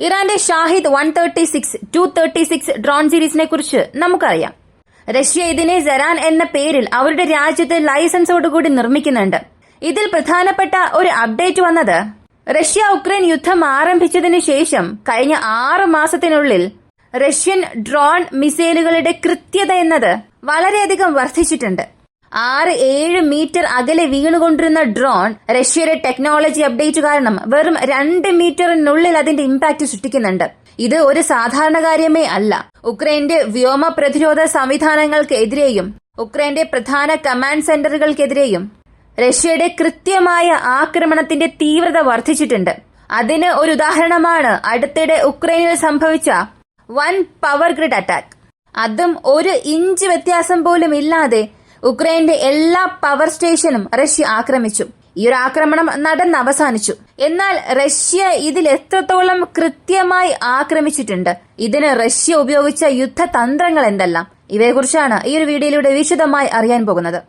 ഇറാന്റെ ഷാഹിദ് 136, 236 ഡ്രോൺ സീരീസിനെ കുറിച്ച് നമുക്കറിയാം. റഷ്യ ഇതിനെ സെറാൻ എന്ന പേരിൽ അവരുടെ രാജ്യത്ത് ലൈസൻസോടുകൂടി നിർമ്മിക്കുന്നുണ്ട്. ഇതിൽ പ്രധാനപ്പെട്ട ഒരു അപ്ഡേറ്റ് വന്നത് റഷ്യ ഉക്രൈൻ യുദ്ധം ആരംഭിച്ചതിനു ശേഷം കഴിഞ്ഞ 6 മാസത്തിനുള്ളിൽ റഷ്യൻ ഡ്രോൺ മിസൈലുകളുടെ കൃത്യത എന്നത് വളരെയധികം വർദ്ധിച്ചിട്ടുണ്ട്. 6-7 മീറ്റർ അകലെ വീണുകൊണ്ടിരുന്ന ഡ്രോൺ റഷ്യയുടെ ടെക്നോളജി അപ്ഡേറ്റ് കാരണം വെറും 2 മീറ്ററിനുള്ളിൽ അതിന്റെ ഇമ്പാക്ട് സൃഷ്ടിക്കുന്നുണ്ട്. ഇത് ഒരു സാധാരണ കാര്യമേ അല്ല. ഉക്രൈന്റെ വ്യോമ പ്രതിരോധ സംവിധാനങ്ങൾക്കെതിരെയും ഉക്രൈന്റെ പ്രധാന കമാൻഡ് സെന്ററുകൾക്കെതിരെയും റഷ്യയുടെ കൃത്യമായ ആക്രമണത്തിന്റെ തീവ്രത വർദ്ധിച്ചിട്ടുണ്ട്. അതിന് ഒരു ഉദാഹരണമാണ് അടുത്തിടെ ഉക്രൈനിൽ സംഭവിച്ച വൻ പവർ ഗ്രിഡ് അറ്റാക്ക്. അതും 1 ഇഞ്ച് വ്യത്യാസം പോലും ഇല്ലാതെ ഉക്രൈന്റെ എല്ലാ പവർ സ്റ്റേഷനും റഷ്യ ആക്രമിച്ചു. ഈ ഒരു ആക്രമണം അവസാനിച്ചു. എന്നാൽ റഷ്യ ഇതിൽ എത്രത്തോളം കൃത്യമായി ആക്രമിച്ചിട്ടുണ്ട്, ഇതിന് റഷ്യ ഉപയോഗിച്ച യുദ്ധതന്ത്രങ്ങൾ എന്തെല്ലാം, ഇവയെക്കുറിച്ചാണ് ഈ ഒരു വീഡിയോയിലൂടെ വിശദമായി അറിയാൻ പോകുന്നത്.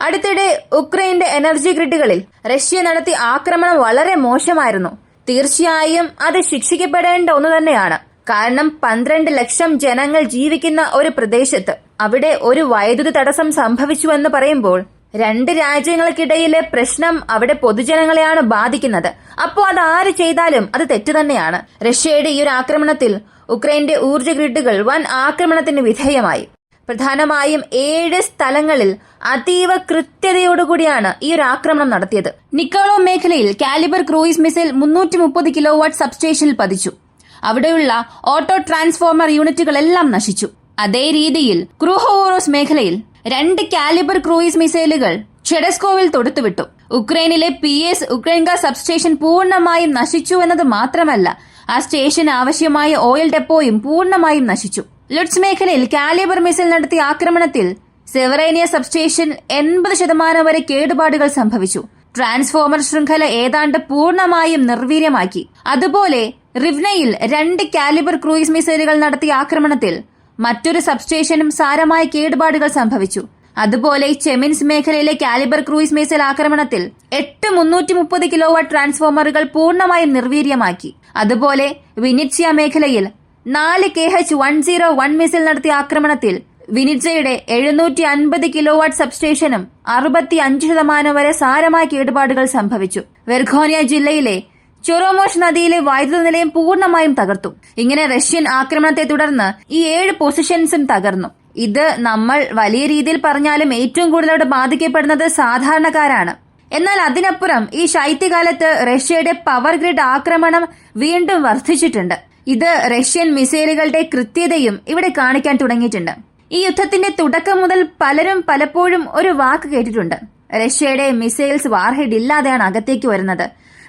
അടുത്തിടെ ഉക്രൈന്റെ എനർജി ഗ്രിഡുകളിൽ റഷ്യ നടത്തിയ ആക്രമണം വളരെ മോശമായിരുന്നു. തീർച്ചയായും അത് ശിക്ഷിക്കപ്പെടേണ്ട ഒന്ന് തന്നെയാണ്. കാരണം 12 ലക്ഷം ജനങ്ങൾ ജീവിക്കുന്ന ഒരു പ്രദേശത്ത് അവിടെ ഒരു വൈദ്യുതി തടസ്സം സംഭവിച്ചു എന്ന് പറയുമ്പോൾ 2 രാജ്യങ്ങൾക്കിടയിലെ പ്രശ്നം അവിടെ പൊതുജനങ്ങളെയാണ് ബാധിക്കുന്നത്. അപ്പോൾ അത് ആര് ചെയ്താലും അത് തെറ്റ് തന്നെയാണ്. റഷ്യയുടെ ഈ ഒരു ആക്രമണത്തിൽ ഉക്രൈന്റെ ഊർജ്ജ ഗ്രിഡുകൾ വൻ ആക്രമണത്തിന് വിധേയമായി. പ്രധാനമായും 7 സ്ഥലങ്ങളിൽ അതീവ കൃത്യതയോടുകൂടിയാണ് ഈ ഒരു ആക്രമണം നടത്തിയത്. നിക്കോളോ മേഖലയിൽ കാലിബർ ക്രൂയിസ് മിസൈൽ 330 കിലോവാട്ട് സബ്സ്റ്റേഷനിൽ പതിച്ചു. അവിടെയുള്ള ഓട്ടോ ട്രാൻസ്ഫോർമർ യൂണിറ്റുകളെല്ലാം നശിച്ചു. അതേ രീതിയിൽ ക്രൂഹോവോറോസ് മേഖലയിൽ 2 കാലിബർ ക്രൂയിസ് മിസൈലുകൾ ചെഡസ്കോവിൽ തൊടുത്തുവിട്ടു. ഉക്രൈനിലെ PS ഉക്രൈൻക സബ്സ്റ്റേഷൻ പൂർണ്ണമായും നശിച്ചു എന്നത് മാത്രമല്ല, ആ സ്റ്റേഷന് ആവശ്യമായ ഓയിൽ ഡെപ്പോയും പൂർണ്ണമായും നശിച്ചു. ലുട്സ് മേഖലയിൽ കാലിബർ മിസൈൽ നടത്തിയ ആക്രമണത്തിൽ സെവറേനിയ സബ്സ്റ്റേഷൻ 80% വരെ കേടുപാടുകൾ സംഭവിച്ചു. ട്രാൻസ്ഫോമർ ശൃംഖല ഏതാണ്ട് പൂർണ്ണമായും നിർവീര്യമാക്കി. അതുപോലെ റിവ്നയിൽ 2 കാലിബർ ക്രൂയിസ് മിസൈലുകൾ നടത്തിയ ആക്രമണത്തിൽ മറ്റൊരു സബ്സ്റ്റേഷനും സാരമായ കേടുപാടുകൾ സംഭവിച്ചു. അതുപോലെ ചെമിൻസ് മേഖലയിലെ കാലിബർ ക്രൂയിസ് മിസൈൽ ആക്രമണത്തിൽ 8 330 കിലോവാട്ട് ട്രാൻസ്ഫോമറുകൾ പൂർണ്ണമായും നിർവീര്യമാക്കി. അതുപോലെ വിനിറ്റ്സിയ മേഖലയിൽ 4 KH-101 മിസൈൽ നടത്തിയ ആക്രമണത്തിൽ വിനിറ്റ്സയുടെ 750 കിലോവാട്ട് സബ്സ്റ്റേഷനും 65% വരെ സാരമായ കേടുപാടുകൾ സംഭവിച്ചു. വെർഖോനിയ ജില്ലയിലെ ചൊറോമോഷ് നദിയിലെ വൈദ്യുത നിലയം പൂർണ്ണമായും തകർത്തു. ഇങ്ങനെ റഷ്യൻ ആക്രമണത്തെ തുടർന്ന് ഈ 7 പൊസിഷൻസും തകർന്നു. ഇത് നമ്മൾ വലിയ രീതിയിൽ പറഞ്ഞാലും ഏറ്റവും കൂടുതൽ ബാധിക്കപ്പെടുന്നത് സാധാരണക്കാരാണ്. എന്നാൽ അതിനപ്പുറം ഈ ശൈത്യകാലത്ത് റഷ്യയുടെ പവർ ഗ്രിഡ് ആക്രമണം വീണ്ടും വർദ്ധിച്ചിട്ടുണ്ട്. ഇത് റഷ്യൻ മിസൈലുകളുടെ കൃത്യതയും ഇവിടെ കാണിക്കാൻ തുടങ്ങിയിട്ടുണ്ട്. ഈ യുദ്ധത്തിന്റെ തുടക്കം മുതൽ പലരും പലപ്പോഴും ഒരു വാക്ക് കേട്ടിട്ടുണ്ട്: റഷ്യയുടെ മിസൈൽസ് വാർഹെഡ് ഇല്ലാതെയാണ് അകത്തേക്ക് വരുന്നത്.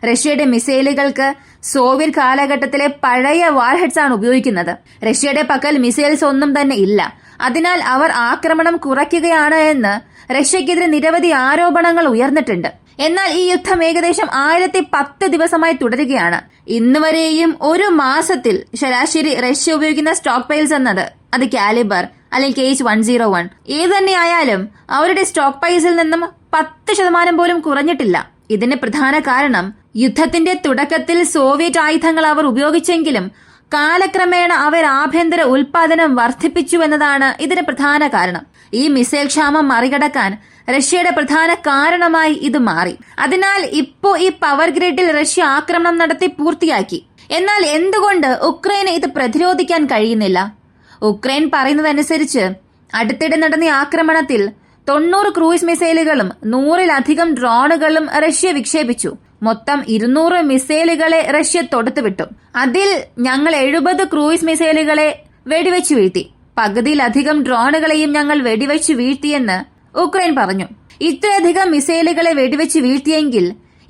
റഷ്യയുടെ മിസൈലുകൾക്ക് സോവിയറ്റ് കാലഘട്ടത്തിലെ പഴയ വാർഹെഡ്സ് ആണ് ഉപയോഗിക്കുന്നത്. റഷ്യയുടെ പക്കൽ മിസൈൽസ് ഒന്നും തന്നെ ഇല്ല. അതിനാൽ അവർ ആക്രമണം കുറയ്ക്കുകയാണ് എന്ന് റഷ്യക്കെതിരെ നിരവധി ആരോപണങ്ങൾ ഉയർന്നിട്ടുണ്ട്. എന്നാൽ ഈ യുദ്ധം ഏകദേശം 1010 ദിവസമായി തുടരുകയാണ്. ഇന്നുവരെയും ഒരു മാസത്തിൽ ശരാശരി റഷ്യ ഉപയോഗിക്കുന്ന സ്റ്റോക്ക് പൈൽസ് എന്നത് അത് കാലിബർ അല്ലെങ്കിൽ KH-101 ഏത് തന്നെയായാലും അവരുടെ സ്റ്റോക്ക് പൈൽസിൽ നിന്നും 10% പോലും കുറഞ്ഞിട്ടില്ല. ഇതിന് പ്രധാന കാരണം യുദ്ധത്തിന്റെ തുടക്കത്തിൽ സോവിയറ്റ് ആയുധങ്ങൾ അവർ ഉപയോഗിച്ചെങ്കിലും കാലക്രമേണ അവർ ആഭ്യന്തര ഉൽപാദനം വർദ്ധിപ്പിച്ചു എന്നതാണ് ഇതിന് പ്രധാന കാരണം. ഈ മിസൈൽ ക്ഷാമം മറികടക്കാൻ റഷ്യയുടെ പ്രധാന കാരണമായി ഇത് മാറി. അതിനാൽ ഇപ്പോ ഈ പവർ ഗ്രിഡിൽ റഷ്യ ആക്രമണം നടത്തി പൂർത്തിയാക്കി. എന്നാൽ എന്തുകൊണ്ട് ഉക്രൈന് ഇത് പ്രതിരോധിക്കാൻ കഴിയുന്നില്ല? ഉക്രൈൻ പറയുന്നതനുസരിച്ച് അടുത്തിടെ നടന്ന ആക്രമണത്തിൽ 90 ക്രൂയിസ് മിസൈലുകളും 100-ലധികം ഡ്രോണുകളും റഷ്യ വിക്ഷേപിച്ചു. മൊത്തം 200 മിസൈലുകളെ റഷ്യ തൊടുത്തുവിട്ടു. അതിൽ ഞങ്ങൾ 70 ക്രൂയിസ് മിസൈലുകളെ വെടിവെച്ചു വീഴ്ത്തി. പകുതിയിലധികം ഡ്രോണുകളെയും ഞങ്ങൾ വെടിവെച്ചു വീഴ്ത്തിയെന്ന് ഉക്രൈൻ പറഞ്ഞു. ഇത്രയധികം മിസൈലുകളെ വെടിവെച്ച് വീഴ്ത്തിയെങ്കിൽ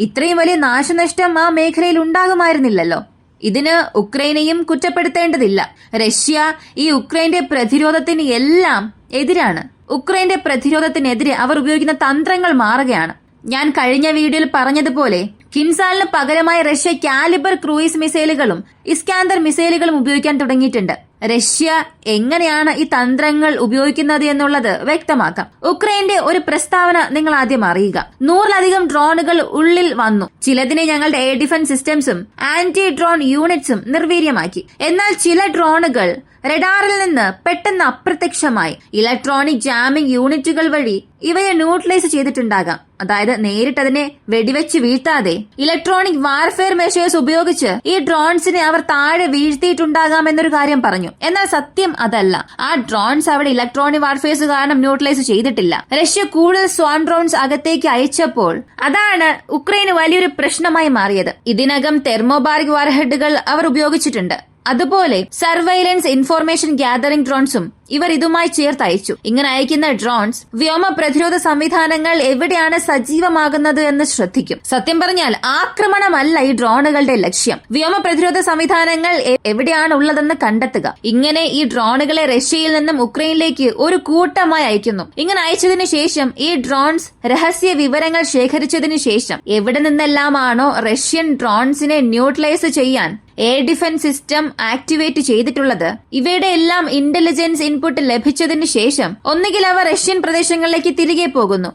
ഇത്രയും വലിയ നാശനഷ്ടം ആ മേഖലയിൽ ഉണ്ടാകുമായിരുന്നില്ലല്ലോ. ഇതിന് ഉക്രൈനെയും കുറ്റപ്പെടുത്തേണ്ടതില്ല. റഷ്യ ഈ ഉക്രൈന്റെ പ്രതിരോധത്തിന് എല്ലാം എതിരാണ്. ഉക്രൈന്റെ പ്രതിരോധത്തിനെതിരെ അവർ ഉപയോഗിക്കുന്ന തന്ത്രങ്ങൾ മാറുകയാണ്. ഞാൻ കഴിഞ്ഞ വീഡിയോയിൽ പറഞ്ഞതുപോലെ കിൻസാലിന് പകരമായി റഷ്യ കാലിബർ ക്രൂയിസ് മിസൈലുകളും ഇസ്കാന്ദർ മിസൈലുകളും ഉപയോഗിക്കാൻ തുടങ്ങിയിട്ടുണ്ട്. റഷ്യ എങ്ങനെയാണ് ഈ തന്ത്രങ്ങൾ ഉപയോഗിക്കുന്നത് എന്നുള്ളത് വ്യക്തമാക്കാം. ഉക്രൈന്റെ ഒരു പ്രസ്താവന നിങ്ങൾ ആദ്യം അറിയുക. 100-ലധികം ഡ്രോണുകൾ ഉള്ളിൽ വന്നു. ചിലതിനെ ഞങ്ങളുടെ എയർ ഡിഫൻസ് സിസ്റ്റംസും ആന്റി ഡ്രോൺ യൂണിറ്റ്സും നിർവീര്യമാക്കി. എന്നാൽ ചില ഡ്രോണുകൾ റഡാറിൽ നിന്ന് പെട്ടെന്ന് അപ്രത്യക്ഷമായി. ഇലക്ട്രോണിക് ജാമിംഗ് യൂണിറ്റുകൾ വഴി ഇവയെ ന്യൂട്രലൈസ് ചെയ്തിട്ടുണ്ടാകാം. അതായത് നേരിട്ട് അതിനെ വെടിവെച്ച് വീഴ്ത്താതെ ഇലക്ട്രോണിക് വാർഫെയർ മെഷേഴ്സ് ഉപയോഗിച്ച് ഈ ഡ്രോൺസിനെ അവർ താഴെ വീഴ്ത്തിയിട്ടുണ്ടാകാം എന്നൊരു കാര്യം പറഞ്ഞു. എന്നാൽ സത്യം അതല്ല. ആ ഡ്രോൺസ് അവിടെ ഇലക്ട്രോണിക് വാർഫെയർസ് കാരണം ന്യൂട്രലൈസ് ചെയ്തിട്ടില്ല. റഷ്യ കൂടുതൽ സ്വാം ഡ്രോൺസ് അകത്തേക്ക് അയച്ചപ്പോൾ അതാണ് ഉക്രൈന് വലിയൊരു പ്രശ്നമായി മാറിയത്. ഇതിനകം തെർമോബാറിക് വാർഹെഡുകൾ അവർ ഉപയോഗിച്ചിട്ടുണ്ട്. അതുപോലെ സർവൈലൻസ് ഇൻഫോർമേഷൻ ഗ്യാതറിംഗ് ഡ്രോൺസും ഇവർ ഇതുമായി ചേർത്ത് അയച്ചു. ഇങ്ങനെ അയക്കുന്ന ഡ്രോൺസ് വ്യോമ പ്രതിരോധ സംവിധാനങ്ങൾ എവിടെയാണ് സജീവമാകുന്നത് എന്ന് ശ്രദ്ധിക്കും. സത്യം പറഞ്ഞാൽ ആക്രമണമല്ല ഈ ഡ്രോണുകളുടെ ലക്ഷ്യം. വ്യോമ പ്രതിരോധ സംവിധാനങ്ങൾ എവിടെയാണ് ഉള്ളതെന്ന് കണ്ടെത്തുക. ഇങ്ങനെ ഈ ഡ്രോണുകളെ റഷ്യയിൽ നിന്നും ഉക്രൈനിലേക്ക് ഒരു കൂട്ടമായി അയക്കുന്നു. ഇങ്ങനെ അയച്ചതിനു ശേഷം ഈ ഡ്രോൺസ് രഹസ്യ വിവരങ്ങൾ ശേഖരിച്ചതിനു ശേഷം എവിടെ നിന്നെല്ലാമാണോ റഷ്യൻ ഡ്രോൺസിനെ ന്യൂട്രലൈസ് ചെയ്യാൻ എയർ ഡിഫൻസ് സിസ്റ്റം ആക്ടിവേറ്റ് ചെയ്തിട്ടുള്ളത്, ഇവയുടെ എല്ലാം ഇന്റലിജൻസ് ഇൻപുട്ട് ലഭിച്ചതിനു ശേഷം ഒന്നുകിൽ അവർ റഷ്യൻ പ്രദേശങ്ങളിലേക്ക് തിരികെ പോകുന്നു,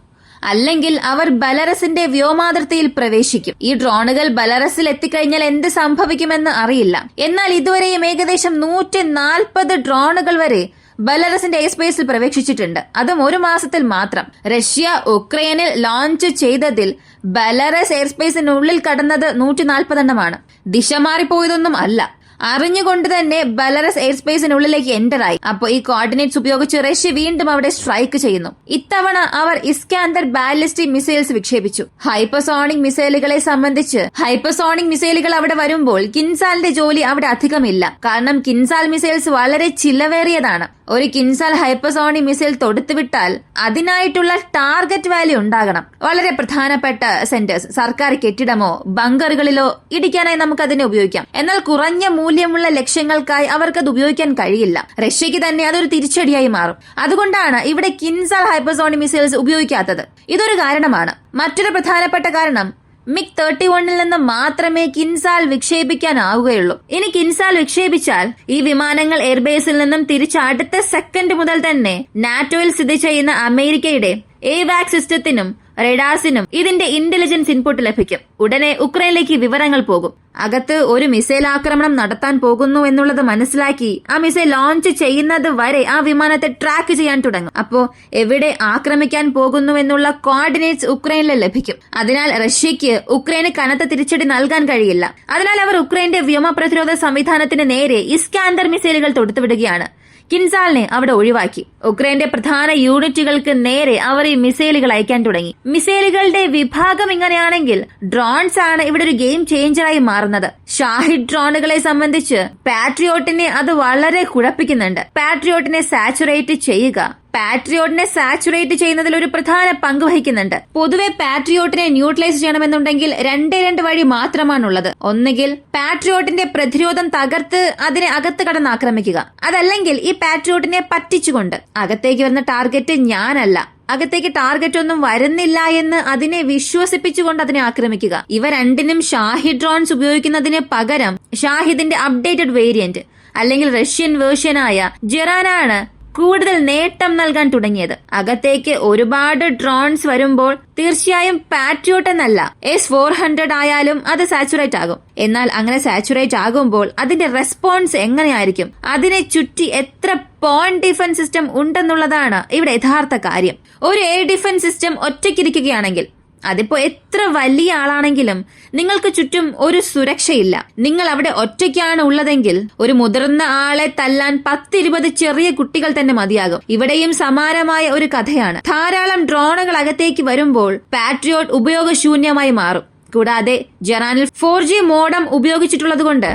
അല്ലെങ്കിൽ അവർ ബലറസിന്റെ വ്യോമാതിർത്തിയിൽ പ്രവേശിക്കും. ഈ ഡ്രോണുകൾ ബലറസിൽ എത്തിക്കഴിഞ്ഞാൽ എന്ത് സംഭവിക്കുമെന്ന് അറിയില്ല. എന്നാൽ ഇതുവരെയും ഏകദേശം 140 ഡ്രോണുകൾ വരെ ബലറസിന്റെ എയർ സ്പേസിൽ പ്രവേശിച്ചിട്ടുണ്ട്. അതും ഒരു മാസത്തിൽ മാത്രം. റഷ്യ ഉക്രൈനിൽ ലോഞ്ച് ചെയ്തതിൽ ബലറസ് എയർ സ്പേസിനുള്ളിൽ കടന്നത് 140 എണ്ണമാണ്. ദിശ മാറിപ്പോയതൊന്നും അല്ല. അറിഞ്ഞുകൊണ്ട് തന്നെ ബലറസ് എയർ സ്പേസിനുള്ളിലേക്ക് എൻ്റർ ആയി. അപ്പോൾ ഈ കോർഡിനേറ്റ്സ് ഉപയോഗിച്ച് റഷ്യ വീണ്ടും അവിടെ സ്ട്രൈക്ക് ചെയ്യുന്നു. ഇത്തവണ അവർ ഇസ്കാന്ദർ ബാലിസ്റ്റിക് മിസൈൽസ് വിക്ഷേപിച്ചു. ഹൈപ്പർസോണിക് മിസൈലുകളെ സംബന്ധിച്ച് ഹൈപ്പർസോണിക് മിസൈലുകൾ അവിടെ വരുമ്പോൾ കിൻസാലിന്റെ ജോലി അവിടെ അധികമില്ല. കാരണം കിൻസാൽ മിസൈൽസ് വളരെ ചിലവേറിയതാണ്. ഒരു കിൻസാൽ ഹൈപ്പർസോണിക് മിസൈൽ തൊടുത്തുവിട്ടാൽ അതിനായിട്ടുള്ള ടാർഗറ്റ് വാല്യൂ ഉണ്ടാകണം. വളരെ പ്രധാനപ്പെട്ട സെന്റേഴ്സ്, സർക്കാർ കെട്ടിടമോ ബങ്കറുകളിലോ ഇടിക്കാനായി നമുക്ക് അതിനെ ഉപയോഗിക്കാം. എന്നാൽ കുറഞ്ഞ മൂല്യമുള്ള ലക്ഷ്യങ്ങൾക്കായി അവർക്കത് ഉപയോഗിക്കാൻ കഴിയില്ല. റഷ്യക്ക് തന്നെ അതൊരു തിരിച്ചടിയായി മാറും. അതുകൊണ്ടാണ് ഇവിടെ കിൻസാൽ ഹൈപ്പർസോണിക് മിസൈൽസ് ഉപയോഗിക്കാത്തത്. ഇതൊരു കാരണമാണ്. മറ്റൊരു പ്രധാനപ്പെട്ട കാരണം MiG-31 നിന്ന് മാത്രമേ കിൻസാൽ വിക്ഷേപിക്കാനാവുകയുള്ളൂ. ഇനി കിൻസാൽ വിക്ഷേപിച്ചാൽ ഈ വിമാനങ്ങൾ എയർബേസിൽ നിന്നും തിരിച്ച് അടുത്ത സെക്കൻഡ് മുതൽ തന്നെ നാറ്റോയിൽ സ്ഥിതി ചെയ്യുന്ന അമേരിക്കയുടെ എവാക് സിസ്റ്റത്തിനും റഡാർസിനും ഇതിന്റെ ഇന്റലിജൻസ് ഇൻപുട്ട് ലഭിക്കും. ഉടനെ ഉക്രൈനിലേക്ക് വിവരങ്ങൾ പോകും. അകത്ത് ഒരു മിസൈൽ ആക്രമണം നടത്താൻ പോകുന്നു എന്നുള്ളത് മനസ്സിലാക്കി ആ മിസൈൽ ലോഞ്ച് ചെയ്യുന്നത് വരെ ആ വിമാനത്തെ ട്രാക്ക് ചെയ്യാൻ തുടങ്ങും. അപ്പോ എവിടെ ആക്രമിക്കാൻ പോകുന്നു എന്നുള്ള കോർഡിനേറ്റ്സ് ഉക്രൈനിൽ ലഭിക്കും. അതിനാൽ റഷ്യക്ക് ഉക്രൈന് കനത്ത തിരിച്ചടി നൽകാൻ കഴിയില്ല. അതിനാൽ അവർ ഉക്രൈന്റെ വ്യോമ പ്രതിരോധ സംവിധാനത്തിന് നേരെ ഇസ്കാന്ദർ മിസൈലുകൾ തൊടുത്തുവിടുകയാണ്. കിൻസാലിനെ അവിടെ ഒഴിവാക്കി. ഉക്രൈന്റെ പ്രധാന യൂണിറ്റുകൾക്ക് നേരെ അവർ ഈ മിസൈലുകൾ അയക്കാൻ തുടങ്ങി. മിസൈലുകളുടെ വിഭാഗം ഇങ്ങനെയാണെങ്കിൽ ഡ്രോൺസ് ആണ് ഇവിടെ ഒരു ഗെയിം ചേഞ്ചറായി മാറുന്നത്. ഷാഹിദ് ഡ്രോണുകളെ സംബന്ധിച്ച് പാട്രിയോട്ടിനെ അത് വളരെ കുഴപ്പിക്കുന്നുണ്ട്. പാട്രിയോട്ടിനെ സാച്ചുറേറ്റ് ചെയ്യുന്നതിൽ ഒരു പ്രധാന പങ്ക് വഹിക്കുന്നുണ്ട്. പൊതുവെ പാട്രിയോട്ടിനെ ന്യൂട്രലൈസ് ചെയ്യണമെന്നുണ്ടെങ്കിൽ രണ്ട് വഴി മാത്രമാണുള്ളത്. ഒന്നുകിൽ പാട്രിയോട്ടിന്റെ പ്രതിരോധം തകർത്ത് അതിനെ അകത്ത് കടന്ന് ആക്രമിക്കുക, അതല്ലെങ്കിൽ ഈ പാട്രിയോട്ടിനെ പറ്റിച്ചുകൊണ്ട് അകത്തേക്ക് വരുന്ന ടാർഗറ്റ് ഞാനല്ല, അകത്തേക്ക് ടാർഗറ്റ് ഒന്നും വരുന്നില്ല എന്ന് അതിനെ വിശ്വസിപ്പിച്ചുകൊണ്ട് അതിനെ ആക്രമിക്കുക. ഇവ രണ്ടിനും ഷാഹിദ് ഡ്രോൺസ് ഉപയോഗിക്കുന്നതിന് പകരം ഷാഹിദിന്റെ അപ്ഡേറ്റഡ് വേരിയന്റ് അല്ലെങ്കിൽ റഷ്യൻ വേർഷനായ ജെറാനാണ് കൂടുതൽ നേട്ടം നൽകാൻ തുടങ്ങിയത്. അകത്തേക്ക് ഒരുപാട് ഡ്രോൺസ് വരുമ്പോൾ തീർച്ചയായും പാട്രിയോട്ട് എന്നല്ല S-400 ആയാലും അത് സാച്ചുറേറ്റ് ആകും. എന്നാൽ അങ്ങനെ സാച്ചുറേറ്റ് ആകുമ്പോൾ അതിന്റെ റെസ്പോൺസ് എങ്ങനെയായിരിക്കും, അതിനെ ചുറ്റി എത്ര പോയിന്റ് ഡിഫൻസ് സിസ്റ്റം ഉണ്ടെന്നുള്ളതാണ് ഇവിടെ യഥാർത്ഥ കാര്യം. ഒരു എയർ ഡിഫൻസ് സിസ്റ്റം ഒറ്റയ്ക്കിരിക്കുകയാണെങ്കിൽ, അതിപ്പോ എത്ര വലിയ ആളാണെങ്കിലും നിങ്ങൾക്ക് ചുറ്റും ഒരു സുരക്ഷയില്ല. നിങ്ങൾ അവിടെ ഒറ്റയ്ക്കാണ് ഉള്ളതെങ്കിൽ ഒരു മുതിർന്ന ആളെ തല്ലാൻ 10-20 ചെറിയ കുട്ടികൾ തന്നെ മതിയാകും. ഇവിടെയും സമാനമായ ഒരു കഥയാണ്. ധാരാളം ഡ്രോണുകൾ അകത്തേക്ക് വരുമ്പോൾ പാട്രിയോട്ട് ഉപയോഗശൂന്യമായി മാറും. കൂടാതെ ജറാനിൽ 4G മോഡം ഉപയോഗിച്ചിട്ടുള്ളതുകൊണ്ട്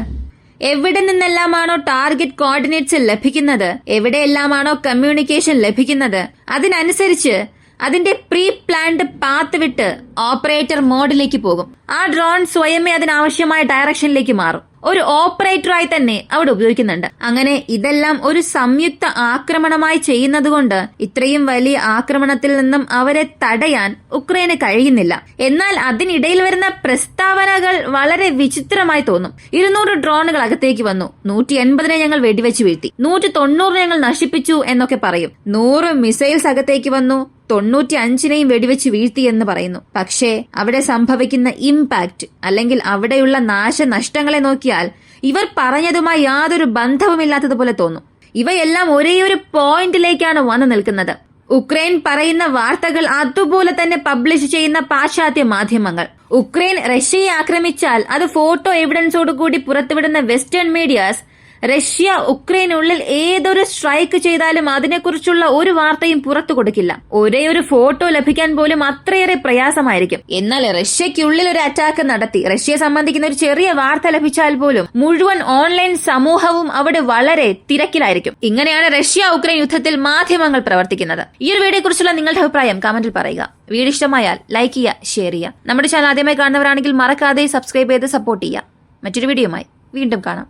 എവിടെ നിന്നെല്ലാമാണോ ടാർഗറ്റ് കോർഡിനേറ്റ്സ് ലഭിക്കുന്നത്, എവിടെയെല്ലാമാണോ കമ്മ്യൂണിക്കേഷൻ ലഭിക്കുന്നത്, അതിനനുസരിച്ച് അതിന്റെ പ്രീ പ്ലാൻഡ് പാത്ത് വിട്ട് ഓപ്പറേറ്റർ മോഡിലേക്ക് പോകും. ആ ഡ്രോൺ സ്വയമേ അതിനാവശ്യമായ ഡയറക്ഷനിലേക്ക് മാറും. ഒരു ഓപ്പറേറ്ററായി തന്നെ അവിടെ ഉപയോഗിക്കുന്നുണ്ട്. അങ്ങനെ ഇതെല്ലാം ഒരു സംയുക്ത ആക്രമണമായി ചെയ്യുന്നതുകൊണ്ട് ഇത്രയും വലിയ ആക്രമണത്തിൽ നിന്നും അവരെ തടയാൻ ഉക്രൈന് കഴിയുന്നില്ല. എന്നാൽ അതിനിടയിൽ വരുന്ന പ്രസ്താവനകൾ വളരെ വിചിത്രമായി തോന്നും. 200 ഡ്രോണുകൾ അകത്തേക്ക് വന്നു, 180 ഞങ്ങൾ വെടിവെച്ച് വീഴ്ത്തി, 190 ഞങ്ങൾ നശിപ്പിച്ചു എന്നൊക്കെ പറയും. 100 മിസൈൽസ് അകത്തേക്ക് വന്നു, 95 വെടിവെച്ച് വീഴ്ത്തി എന്ന് പറയുന്നു. പക്ഷേ അവിടെ സംഭവിക്കുന്ന ഇമ്പാക്ട് അല്ലെങ്കിൽ അവിടെയുള്ള നാശനഷ്ടങ്ങളെ നോക്കിയാൽ ഇവർ പറഞ്ഞതുമായി യാതൊരു ബന്ധവുമില്ലാത്തതുപോലെ തോന്നും. ഇവയെല്ലാം ഒരേയൊരു പോയിന്റിലേക്കാണ് വന്നു നിൽക്കുന്നത്. ഉക്രൈൻ പറയുന്ന വാർത്തകൾ അതുപോലെ തന്നെ പബ്ലിഷ് ചെയ്യുന്ന പാശ്ചാത്യ മാധ്യമങ്ങൾ. ഉക്രൈൻ റഷ്യയെ ആക്രമിച്ചാൽ അത് ഫോട്ടോ എവിഡൻസോടുകൂടി പുറത്തുവിടുന്ന വെസ്റ്റേൺ മീഡിയാസ് റഷ്യ ഉക്രൈനുള്ളിൽ ഏതൊരു സ്ട്രൈക്ക് ചെയ്താലും അതിനെക്കുറിച്ചുള്ള ഒരു വാർത്തയും പുറത്തു കൊടുക്കില്ല. ഒരേ ഒരു ഫോട്ടോ ലഭിക്കാൻ പോലും അത്രയേറെ പ്രയാസമായിരിക്കും. എന്നാൽ റഷ്യയ്ക്കുള്ളിൽ ഒരു അറ്റാക്ക് നടത്തി റഷ്യയെ സംബന്ധിക്കുന്ന ഒരു ചെറിയ വാർത്ത ലഭിച്ചാൽ പോലും മുഴുവൻ ഓൺലൈൻ സമൂഹവും അവിടെ വളരെ തിരക്കിലായിരിക്കും. ഇങ്ങനെയാണ് റഷ്യ ഉക്രൈൻ യുദ്ധത്തിൽ മാധ്യമങ്ങൾ പ്രവർത്തിക്കുന്നത്. ഈ ഒരു വീഡിയോയെ കുറിച്ചുള്ള നിങ്ങളുടെ അഭിപ്രായം കമന്റിൽ പറയുക. വീഡിയോ ഇഷ്ടമായാൽ ലൈക്ക് ചെയ്യുക, ഷെയർ ചെയ്യുക. നമ്മുടെ ചാനൽ ആദ്യമായി കാണുന്നവരാണെങ്കിൽ മറക്കാതെ സബ്സ്ക്രൈബ് ചെയ്ത് സപ്പോർട്ട് ചെയ്യുക. മറ്റൊരു വീഡിയോയുമായി വീണ്ടും കാണാം.